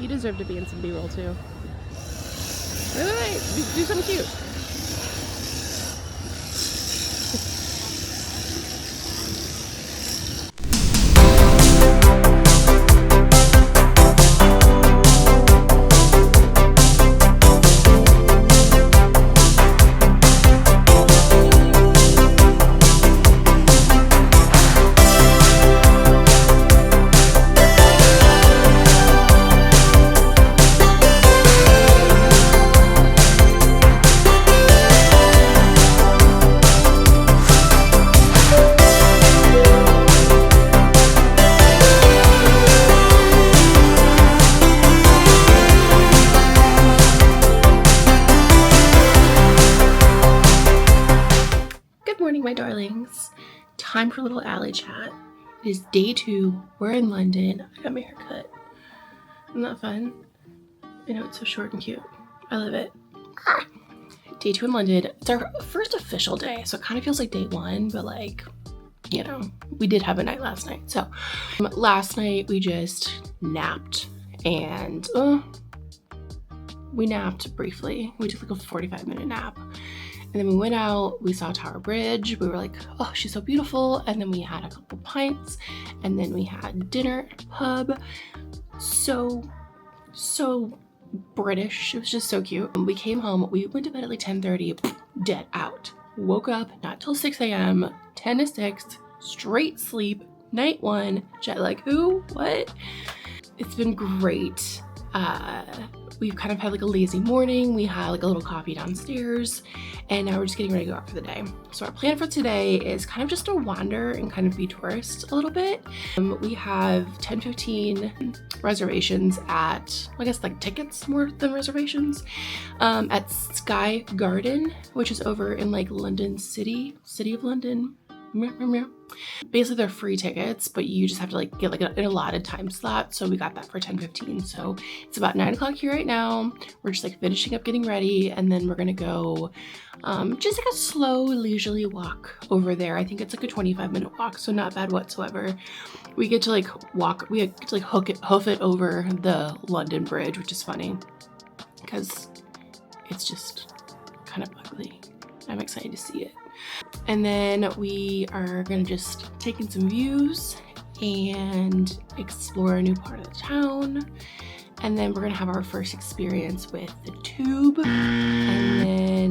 You deserve to be in some B-roll too. Wait, do something cute. My darlings, time for a little alley chat. It is day 2. We're in London. I got my hair cut. Isn't that fun? I know, it's so short and cute. I love it. Day 2 in London. It's our first official day, so it kind of feels like day 1, but like, you know, we did have a night last night. So last night we just napped and we napped briefly. We took like a 45-minute nap. And then we went out, we saw Tower Bridge, we were like, oh, she's so beautiful. And then we had a couple pints, and then we had dinner at a pub. So British. It was just so cute. We came home, we went to bed at like 10:30, dead out. Woke up, not till 6 a.m., 10 to 6, straight sleep, night 1, jet lag, who, what? It's been great. We've kind of had like a lazy morning. We had like a little coffee downstairs, and now we're just getting ready to go out for the day. So our plan for today is kind of just to wander and kind of be tourist a little bit. We have 10:15 reservations at, I guess like tickets more than reservations, at Sky Garden, which is over in like London City of London. Basically they're free tickets, but you just have to like get like an allotted time slot. So we got that for 10:15. So it's about 9 o'clock here right now. We're just like finishing up getting ready, and then we're gonna go just like a slow leisurely walk over there. I think it's like a 25-minute walk, so not bad whatsoever. We get to like walk, we get to like hoof it over the London Bridge, which is funny because it's just kind of ugly. I'm excited to see it. And then we are gonna just take in some views and explore a new part of the town. And then we're gonna have our first experience with the tube. And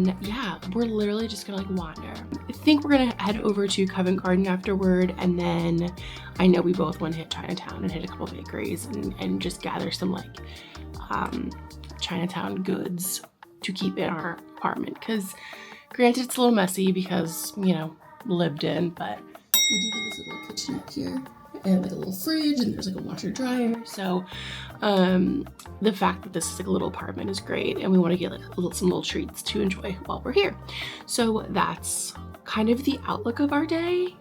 then, yeah, we're literally just gonna like wander. I think we're gonna head over to Covent Garden afterward. And then I know we both want to hit Chinatown and hit a couple bakeries and just gather some like Chinatown goods to keep in our apartment. Because granted, it's a little messy because, you know, lived in, but we do have this little kitchenette here and like a little fridge, and there's like a washer dryer. So the fact that this is like a little apartment is great, and we want to get like some little treats to enjoy while we're here. So that's kind of the outlook of our day.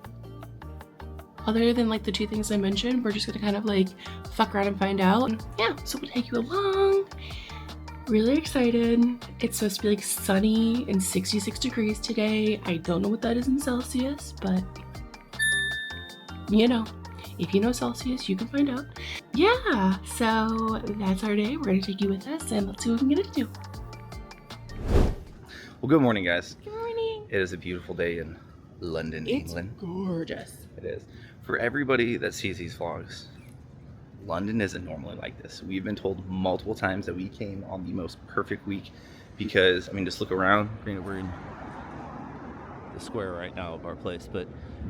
Other than like the 2 things I mentioned, we're just gonna kind of like fuck around and find out. Yeah, so we'll take you along. Really excited. It's supposed to be like sunny and 66 degrees today. I don't know what that is in Celsius, but you know, if you know Celsius, you can find out. Yeah, so that's our day. We're gonna take you with us, and let's see what we can get into. Well, good morning, guys. Good morning. It is a beautiful day in London, England. It's gorgeous. It is. For everybody that sees these vlogs, London isn't normally like this. We've been told multiple times that we came on the most perfect week because, I mean, just look around. We're in the square right now of our place, but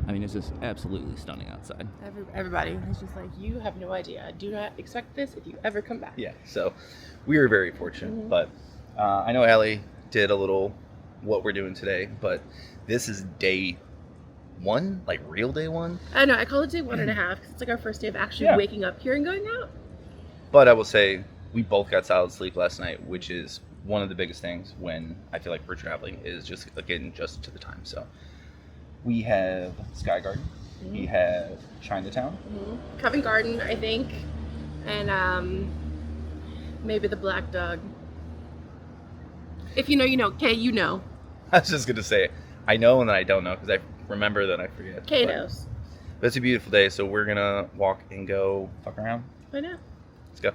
I mean, it's just absolutely stunning outside. Everybody is just like, you have no idea. Do not expect this if you ever come back. Yeah, so we are very fortunate. But I know Allie did a little what we're doing today, but this is day 1, like real day 1. I know, I call it day 1.5 because it's like our first day of actually waking up here and going out. But I will say we both got solid sleep last night, which is one of the biggest things when I feel like we're traveling, is just getting just to the time. So we have Sky Garden, we have Chinatown, Covent Garden, I think, and maybe the Black Dog. If you know, you know. Okay, you know. I was just gonna say I know and then I don't know because I remember then I forget. Kay knows. But it's a beautiful day, so we're gonna walk and go fuck around. I know. Let's go.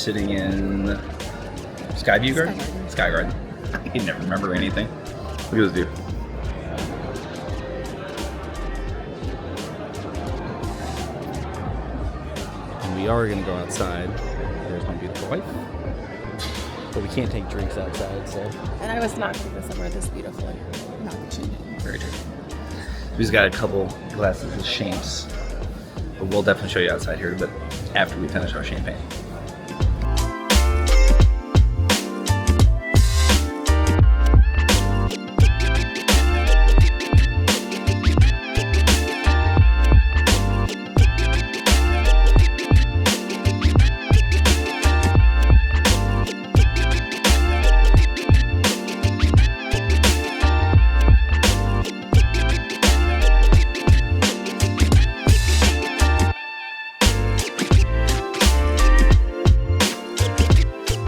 sitting in Skyview Garden? Sky Garden. I can never remember anything. Look at this dude. And we are going to go outside. There's my beautiful wife. But we can't take drinks outside, so. And I was not going to somewhere this beautiful. Not cheap. Very true. We just got a couple glasses of champs. But we'll definitely show you outside here, but after we finish our champagne.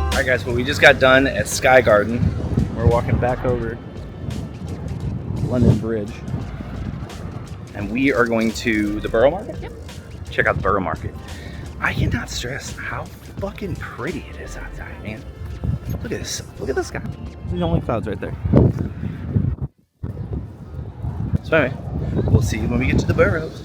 Alright guys, well we just got done at Sky Garden. We're walking back over London Bridge. And we are going to the Borough Market? Yep. Check out the Borough Market. I cannot stress how fucking pretty it is outside, man. Look at this. Look at the sky. There's only clouds right there. So anyway, we'll see you when we get to the boroughs.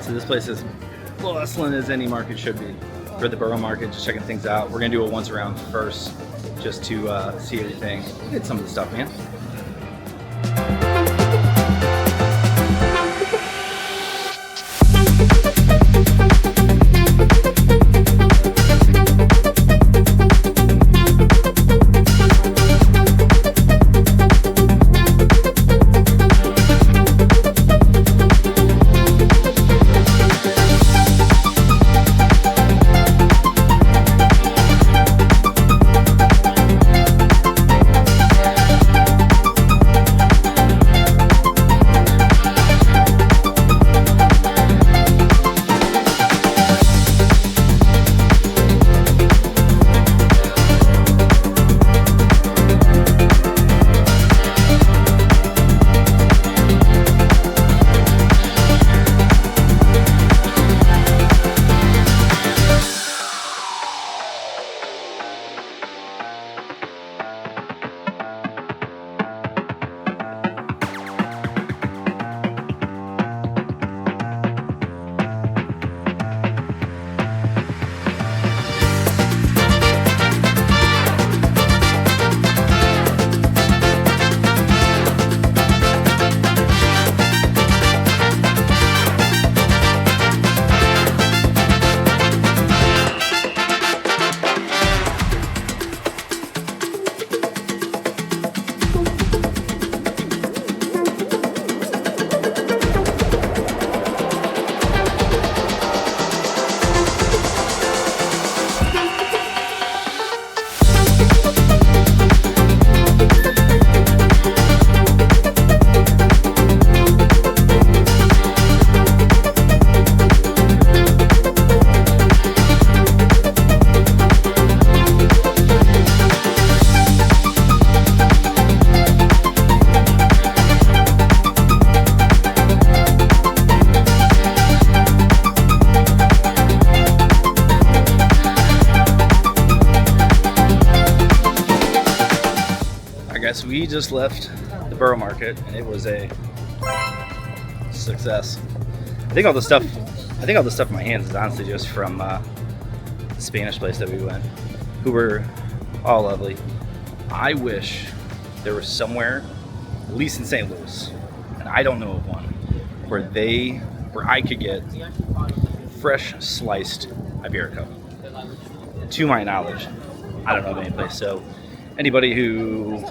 So this place is bustling as any market should be for the Borough Market, just checking things out. We're gonna do a once around first just to see everything. Look at some of the stuff, man. So we just left the Borough Market and it was a success. I think all the stuff in my hands is honestly just from the Spanish place that we went, who were all lovely. I wish there was somewhere, at least in St. Louis, and I don't know of one, where I could get fresh sliced Iberico. To my knowledge, I don't know of any place. So anybody who,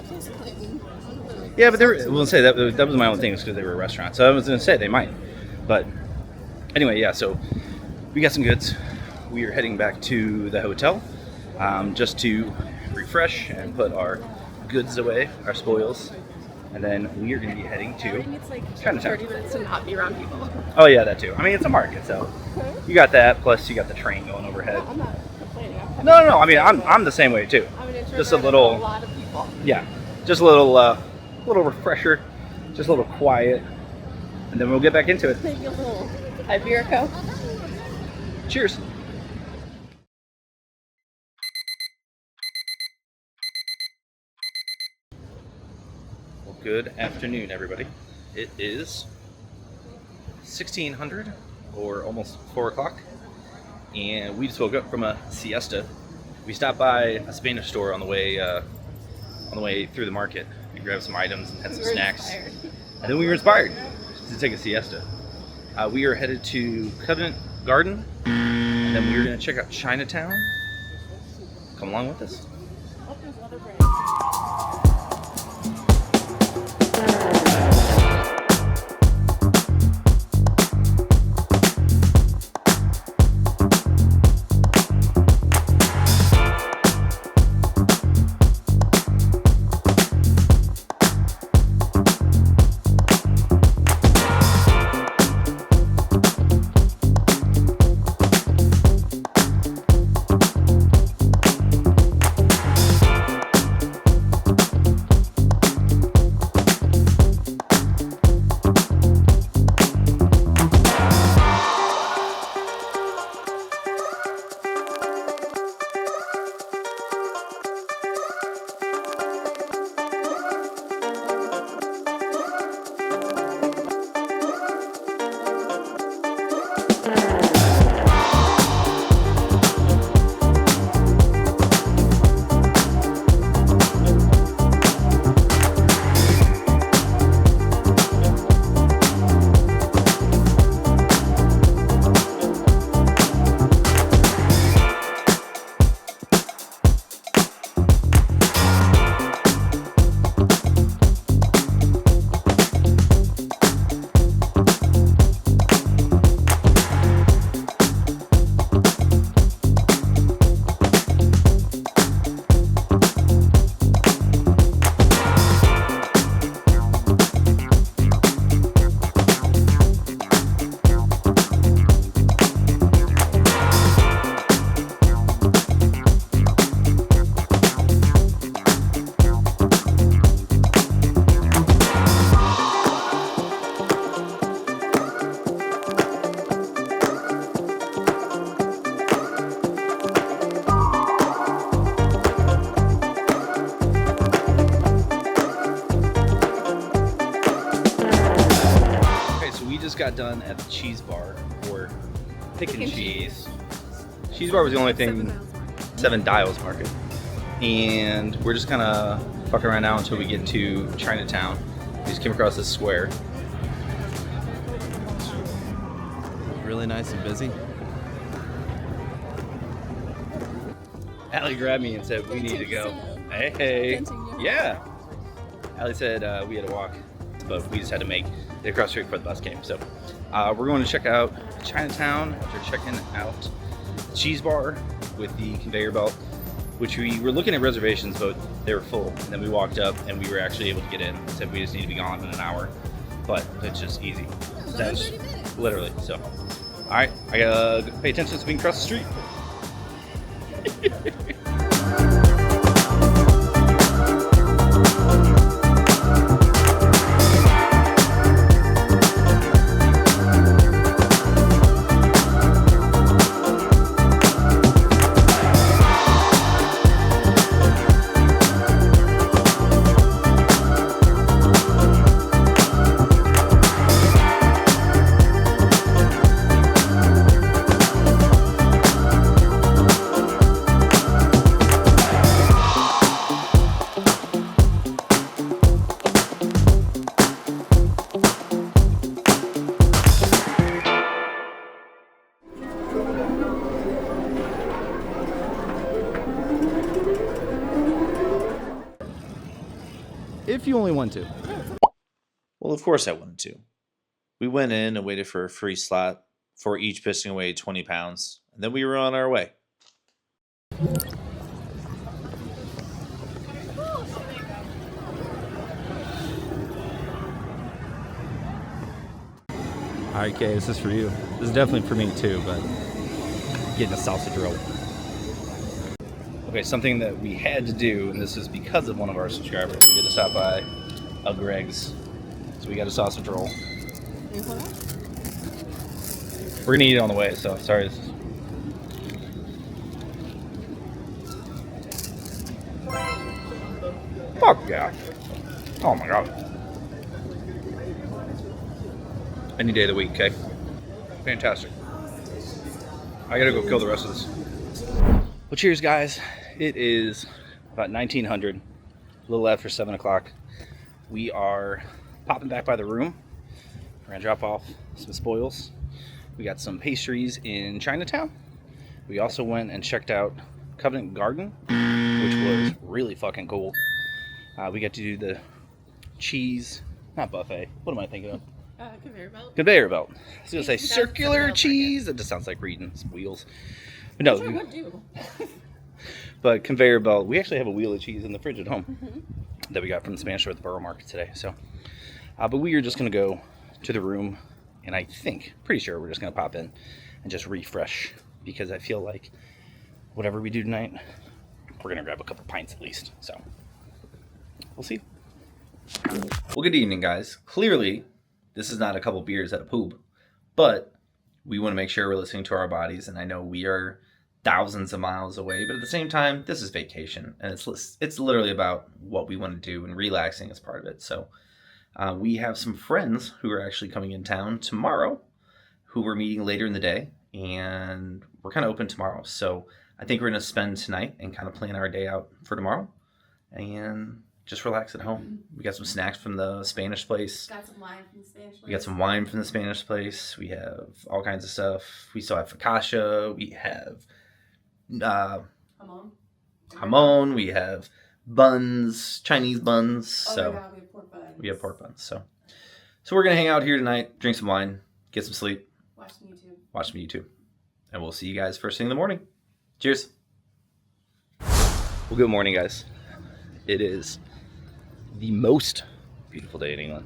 yeah, but I will say that was my own thing, because they were a restaurant. So I was gonna say they might, but anyway, yeah. So we got some goods. We are heading back to the hotel just to refresh and put our goods away, our spoils. And then we are going to be heading to It's like Chinatown. 30 minutes to not be around people. Oh yeah, that too. I mean, it's a market, so you got that. Plus, you got the train going overhead. I'm not complaining. No. I mean, I'm the same way too. I'm an introvert. Just a little. A lot of people. Yeah, just a little refresher, just a little quiet, and then we'll get back into it. Maybe a little Iberico. Cheers. Well, good afternoon, everybody. It is 1600 or almost 4 o'clock, and we just woke up from a siesta. We stopped by a Spanish store on the way through the market. We grabbed some items and had some snacks, and then we were inspired to take a siesta. We are headed to Covent Garden, and then we are going to check out Chinatown. Come along with us. Got done at the cheese bar for Pick and Cheese. Cheese bar was the only thing, 7 Dials Market. And we're just kind of fucking around now until we get to Chinatown. We just came across this square. Really nice and busy. Allie grabbed me and said, we need to go. Hey. Yeah. Allie said we had to walk, but we just had to make it across the street before the bus came. So we're going to check out Chinatown after checking out the cheese bar with the conveyor belt, which we were looking at reservations, but they were full. And then we walked up and we were actually able to get in. Said we just need to be gone in an hour, but it's just easy. That's literally. So, all right, I gotta pay attention so we can cross the street. If you only want to. Well, of course I wanted to. We went in and waited for a free slot for each pissing away 20 pounds, and then we were on our way. All right, Kay, this is for you. This is definitely for me too, but getting a sausage roll. Okay, something that we had to do, and this is because of one of our subscribers. We had to stop by a Greg's, so we got a sausage roll. We're gonna eat it on the way, so sorry. Fuck yeah! Oh my god! Any day of the week, okay? Fantastic. I gotta go kill the rest of this. Well, cheers, guys. It is about 1900, a little after 7 o'clock. We are popping back by the room. We're gonna drop off some spoils. We got some pastries in Chinatown. We also went and checked out Covent Garden, which was really fucking cool. We got to do the cheese, not buffet. What am I thinking of? Conveyor belt. Conveyor belt. I was gonna say circular cheese. That just sounds like reading some wheels. But no. That's what I would do. But conveyor belt. We actually have a wheel of cheese in the fridge at home that we got from the Spanish store at the Borough Market today. So, but we are just gonna go to the room, and I think, pretty sure, we're just gonna pop in and just refresh, because I feel like whatever we do tonight, we're gonna grab a couple pints at least. So, we'll see. Well, good evening, guys. Clearly, this is not a couple beers at a pub, but we want to make sure we're listening to our bodies, and I know we are thousands of miles away, but at the same time, this is vacation, and it's literally about what we want to do, and relaxing is part of it. So we have some friends who are actually coming in town tomorrow, who we're meeting later in the day, and we're kind of open tomorrow. So I think we're going to spend tonight and kind of plan our day out for tomorrow, and just relax at home. We got some snacks from the Spanish place. Got some wine from the Spanish place. We got some wine from the Spanish place. We have all kinds of stuff. We still have focaccia. We have jamon. We have buns, Chinese buns. Oh so my God, we have pork buns. We have pork buns. So we're gonna hang out here tonight, drink some wine, get some sleep, Watch some YouTube, and we'll see you guys first thing in the morning. Cheers. Well, good morning, guys. It is the most beautiful day in England.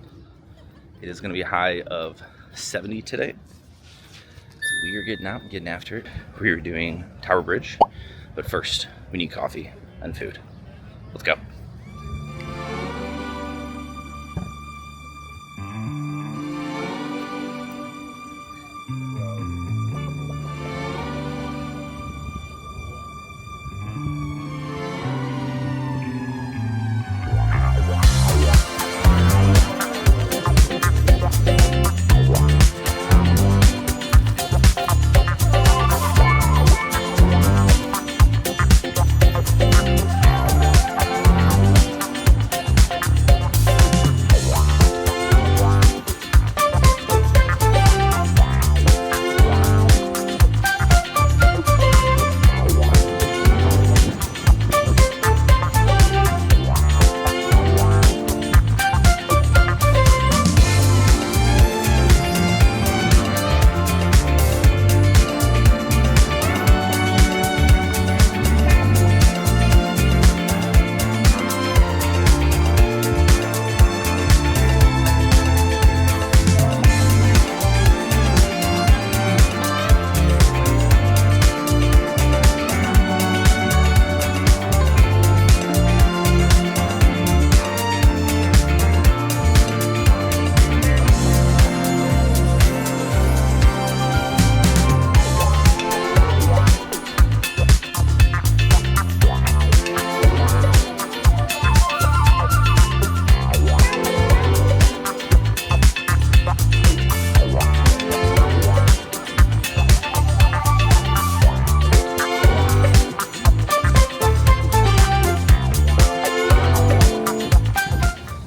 It is going to be a high of 70 today. So we are getting out and getting after it. We are doing Tower Bridge, but first we need coffee and food. Let's go.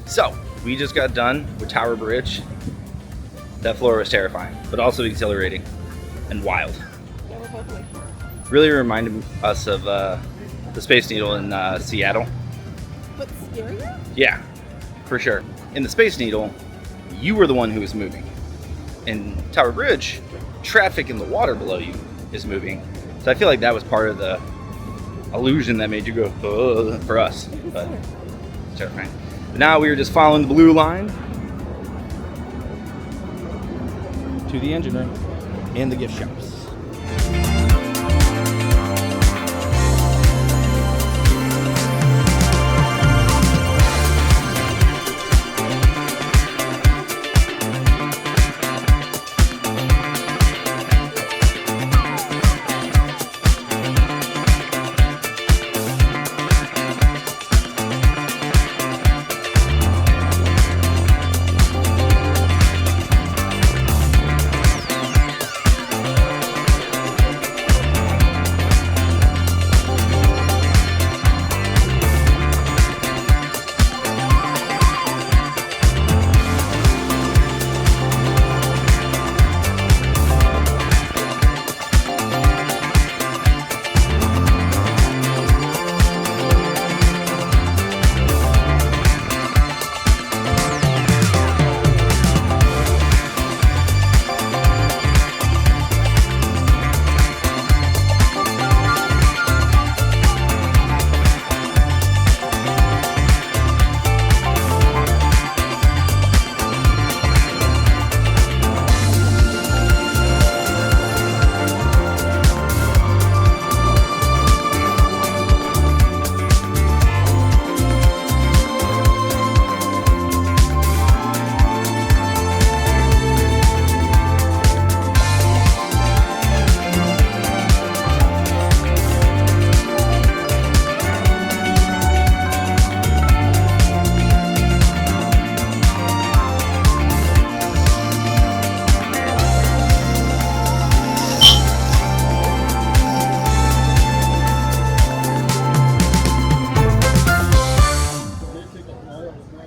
So, we just got done with Tower Bridge. That floor was terrifying, but also exhilarating and wild. Yeah, we're both awake for it. Really reminded us of the Space Needle in Seattle. But scarier? Yeah, for sure. In the Space Needle, you were the one who was moving. In Tower Bridge, traffic in the water below you is moving. So I feel like that was part of the illusion that made you go, ugh, for us. But it's terrifying. But now we were just following the blue line. to the engine room and the gift shops.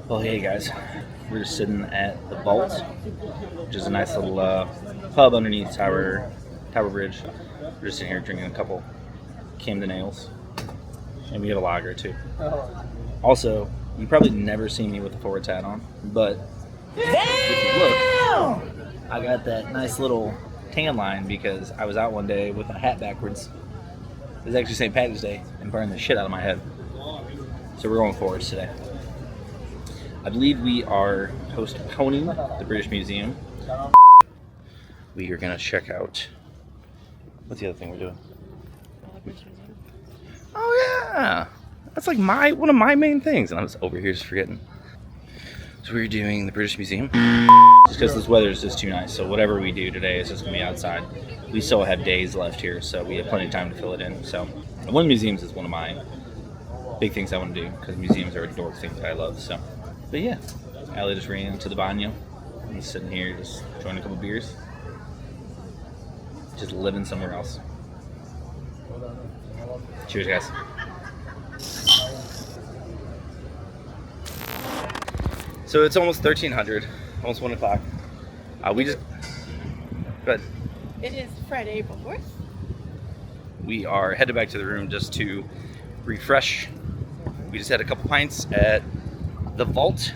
Well, hey guys, we're just sitting at the Vault, which is a nice little pub underneath Tower Bridge. We're just sitting here drinking a couple Camden ales, and we have a lager too. Also, you probably never see me with a Forwards hat on, but if you look, I got that nice little tan line because I was out one day with my hat backwards. It was actually St. Patty's Day and burned the shit out of my head. So we're going Forwards today. I believe we are postponing the British Museum. We are gonna check out, what's the other thing we're doing? Oh yeah, that's like one of my main things, and I was over here just forgetting. So we're doing the British Museum, just because this weather is just too nice. So whatever we do today is just gonna be outside. We still have days left here, so we have plenty of time to fill it in. So one of the museums is one of my big things I want to do, because museums are a dork thing that I love. So, but yeah, Allie just ran into the baño. I'm just sitting here, just enjoying a couple beers, just living somewhere else. Cheers, guys. So it's almost 1300, almost 1 o'clock. We just, go ahead. It is Friday, April 4th. We are headed back to the room just to refresh. We just had a couple pints at the Vault.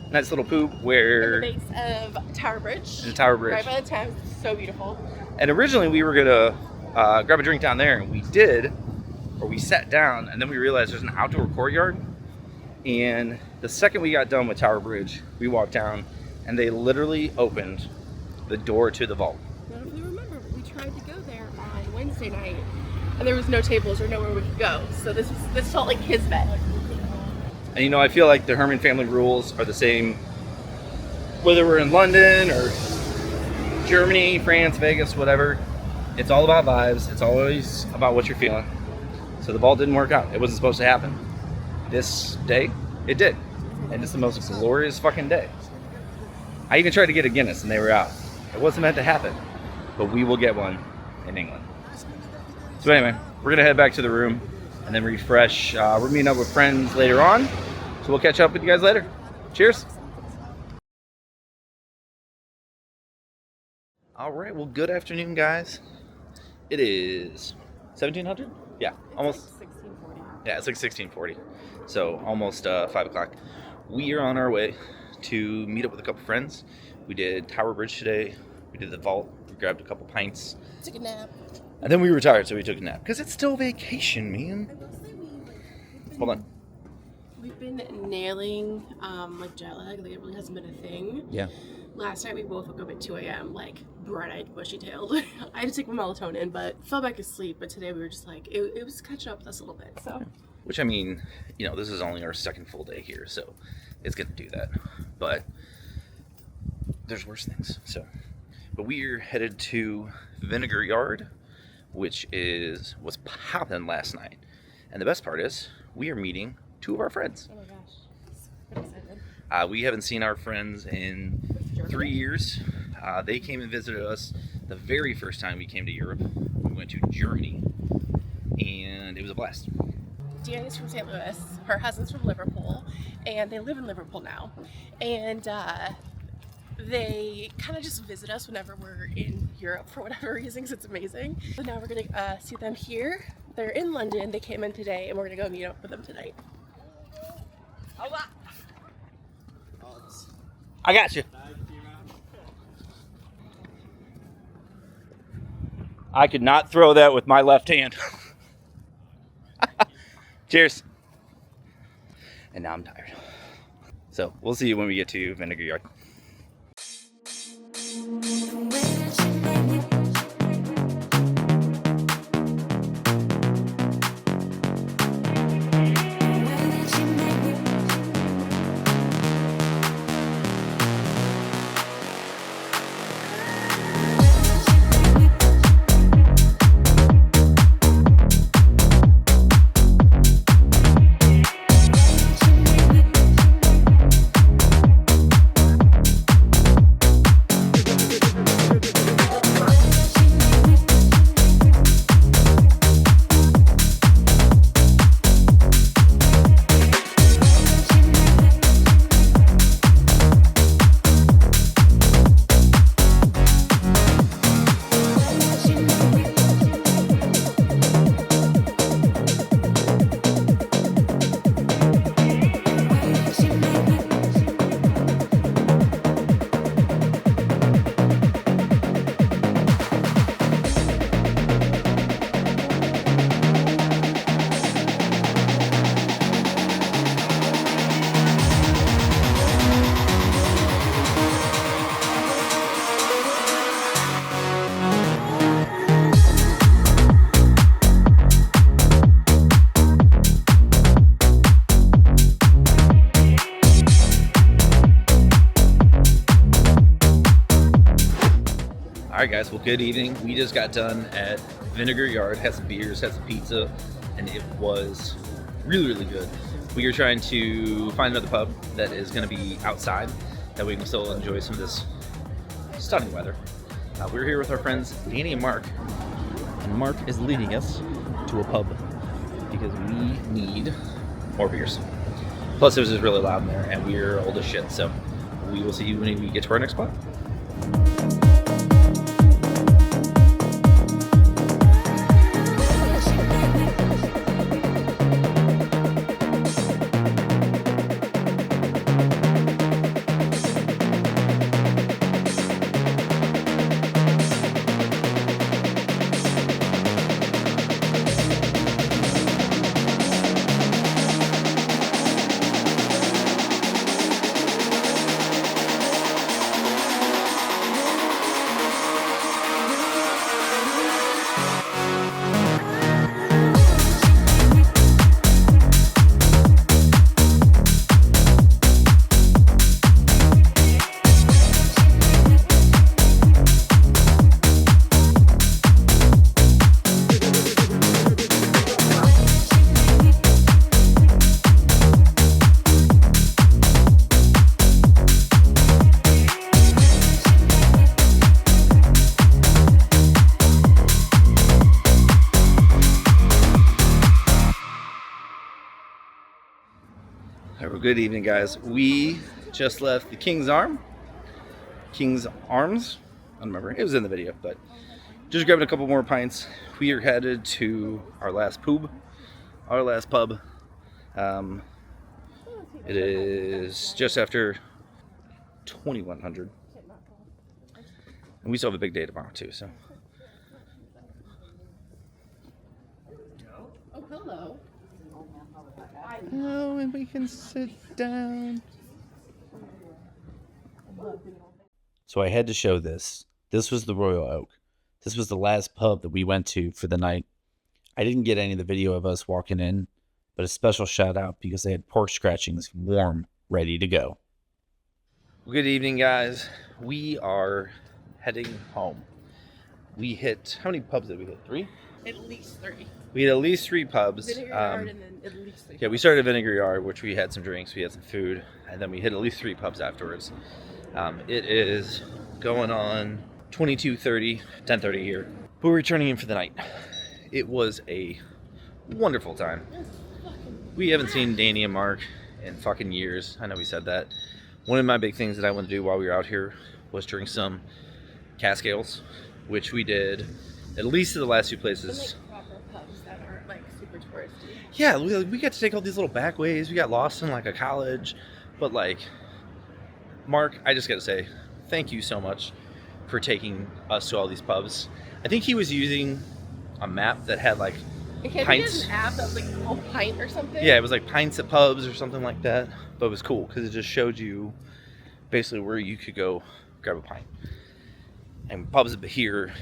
Nice little poop where... In the base of Tower Bridge. In Tower Bridge. Right by the Thames. So beautiful. And originally we were gonna grab a drink down there, and we did, or we sat down, and then we realized there's an outdoor courtyard. And the second we got done with Tower Bridge, we walked down, and they literally opened the door to the Vault. Now, if you remember, we tried to go there on Wednesday night, and there was no tables or nowhere we could go. So this felt like his bet. And you know, I feel like the Herman family rules are the same, whether we're in London or Germany, France, Vegas, whatever. It's all about vibes. It's always about what you're feeling. So the Vault didn't work out. It wasn't supposed to happen. This day, it did. And it's the most glorious fucking day. I even tried to get a Guinness and they were out. It wasn't meant to happen. But we will get one in England. So anyway, we're gonna head back to the room and then refresh. We're meeting up with friends later on. So we'll catch up with you guys later. Cheers. All right, well, good afternoon, guys. It is 1700? Yeah, almost. Like 1640. Yeah, it's like 1640. So almost 5 o'clock. We are on our way to meet up with a couple friends. We did Tower Bridge today. We did the Vault. We grabbed a couple pints. Took a nap. And then we were tired, so we took a nap. Because it's still vacation, man. Hold on. We've been nailing like jet lag. Like it really hasn't been a thing. Yeah. Last night we both woke up at 2 a.m. like bright-eyed, bushy-tailed. I had to take my melatonin, but fell back asleep. But today we were just like, it was catching up with us a little bit. So, which I mean, you know, this is only our second full day here, so it's gonna do that. But there's worse things. So, but we're headed to Vinegar Yard, which was popping last night. And the best part is, we are meeting two of our friends. oh my gosh, I'm excited. We haven't seen our friends in 3 years. They came and visited us the very first time we came to Europe. We went to Germany, and it was a blast. Danny's from St. Louis, her husband's from Liverpool, and they live in Liverpool now. And they kind of just visit us whenever we're in Europe for whatever reason, because it's amazing. So now we're gonna see them here. They're in London, they came in today, and we're gonna go meet up with them tonight. I got you. I could not throw that with my left hand. Cheers. And now I'm tired. So we'll see you when we get to Vinegar Yard. Alright guys, well good evening. We just got done at Vinegar Yard, had some beers, had some pizza, and it was really, really good. We are trying to find another pub that is going to be outside, that we can still enjoy some of this stunning weather. We're here with our friends Danny and Mark, and Mark is leading us to a pub because we need more beers. Plus it was just really loud in there, and we're old as shit, so we will see you when we get to our next spot. Good evening, guys. We just left the King's Arms. I don't remember. It was in the video, but just grabbing a couple more pints. We are headed to our last pub. It is just after 2100, and we still have a big day tomorrow too. So. Oh, hello. Oh, and we can sit down. So I had to show this. This was the Royal Oak. This was the last pub that we went to for the night. I didn't get any of the video of us walking in, but a special shout out because they had pork scratchings warm, ready to go. Good evening, guys. We are heading home. We hit, how many pubs did we hit? 3? At least 3. We had at least 3 pubs. Vinegar Yard and then at least 3. Yeah, we started at Vinegar Yard, which we had some drinks, we had some food, and then we hit at least 3 pubs afterwards. It is going on 22:30, 10:30 here. But we're returning in for the night. It was a wonderful time. We haven't seen Danny and Mark in fucking years. I know we said that. One of my big things that I wanted to do while we were out here was drink some cask ales, which we did at least to the last 2 places. And, like, proper pubs that aren't like super touristy. Yeah, we got to take all these little back ways. We got lost in like a college, but like, Mark, I just got to say, thank you so much for taking us to all these pubs. I think he was using a map that had like pints. An app that was like a pint or something. Yeah, it was like pints at pubs or something like that. But it was cool because it just showed you basically where you could go grab a pint. And pubs here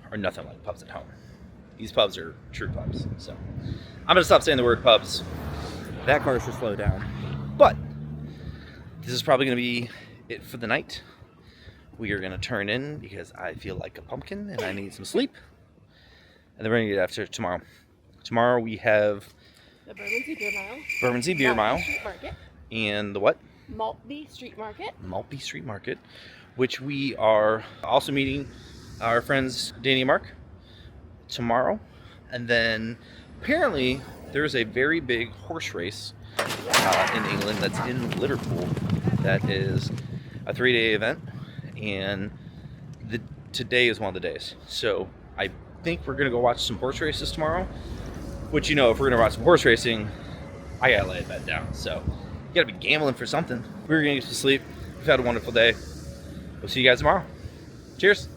are nothing like pubs at home. These pubs are true pubs. So I'm gonna stop saying the word pubs. That car should slow down. But this is probably gonna be it for the night. We are gonna turn in because I feel like a pumpkin and I need some sleep. And then we're gonna get after tomorrow. Tomorrow we have The Bermondsey Beer Mile. Bermondsey Beer Mile. Street Market. And the what? Maltby Street Market. Maltby Street Market, which we are also meeting our friends Danny and Mark tomorrow. And then apparently there's a very big horse race in England that's in Liverpool. That is a 3-day event, and today is one of the days. So I think we're gonna go watch some horse races tomorrow. Which, you know, if we're gonna watch some horse racing, I gotta lay a bet down. So you gotta be gambling for something. We're gonna get some sleep. We've had a wonderful day. We'll see you guys tomorrow. Cheers.